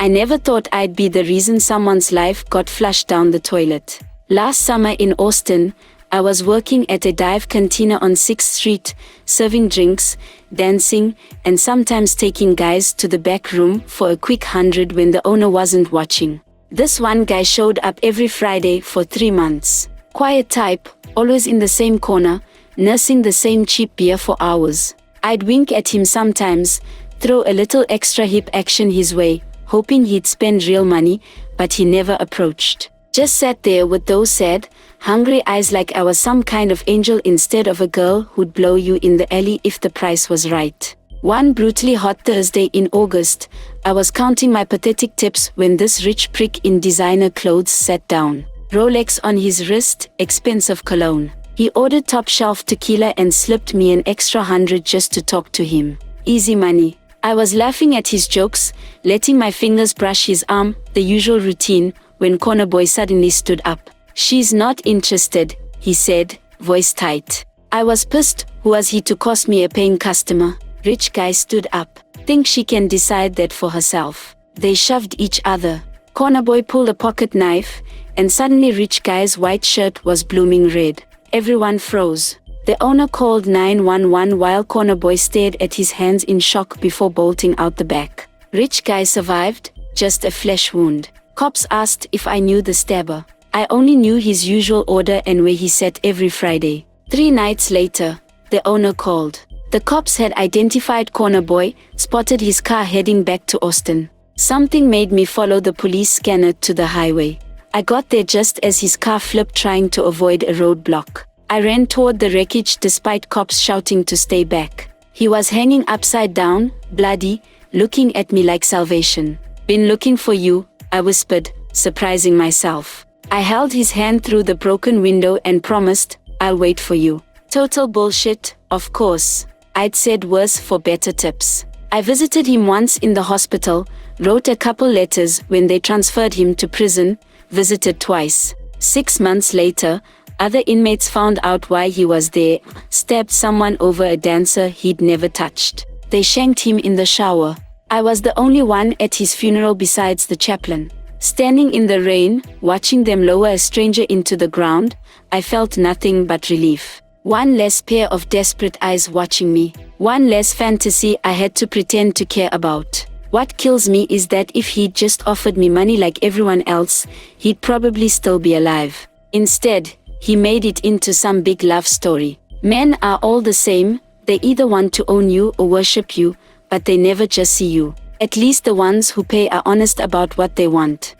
I never thought I'd be the reason someone's life got flushed down the toilet. Last summer in Austin, I was working at a dive cantina on 6th Street, serving drinks, dancing, and sometimes taking guys to the back room for a quick 100 when the owner wasn't watching. This one guy showed up every Friday for 3 months. Quiet type, always in the same corner, nursing the same cheap beer for hours. I'd wink at him sometimes, throw a little extra hip action his way, hoping he'd spend real money, but he never approached. Just sat there with those sad, hungry eyes like I was some kind of angel instead of a girl who'd blow you in the alley if the price was right. One brutally hot Thursday in August, I was counting my pathetic tips when this rich prick in designer clothes sat down. Rolex on his wrist, expensive cologne. He ordered top shelf tequila and slipped me an extra 100 just to talk to him. Easy money. I was laughing at his jokes, letting my fingers brush his arm, the usual routine, when corner boy suddenly stood up. "She's not interested," he said, voice tight. I was pissed. Who was he to cost me a paying customer? Rich guy stood up. "Think she can decide that for herself." They shoved each other. Corner boy pulled a pocket knife, and suddenly rich guy's white shirt was blooming red. Everyone froze. The owner called 911 while corner boy stared at his hands in shock before bolting out the back. Rich guy survived, just a flesh wound. Cops asked if I knew the stabber. I only knew his usual order and where he sat every Friday. 3 nights later, the owner called. The cops had identified corner boy, spotted his car heading back to Austin. Something made me follow the police scanner to the highway. I got there just as his car flipped trying to avoid a roadblock. I ran toward the wreckage despite cops shouting to stay back. He was hanging upside down, bloody, looking at me like salvation. "Been looking for you," I whispered, surprising myself. I held his hand through the broken window and promised, "I'll wait for you." Total bullshit, of course. I'd said worse for better tips. I visited him once in the hospital, wrote a couple letters when they transferred him to prison, visited twice. 6 months later, other inmates found out why he was there, stabbed someone over a dancer he'd never touched. They shanked him in the shower. I was the only one at his funeral besides the chaplain. Standing in the rain, watching them lower a stranger into the ground, I felt nothing but relief. One less pair of desperate eyes watching me. One less fantasy I had to pretend to care about. What kills me is that if he'd just offered me money like everyone else, he'd probably still be alive. Instead, he made it into some big love story. Men are all the same, they either want to own you or worship you, but they never just see you. At least the ones who pay are honest about what they want.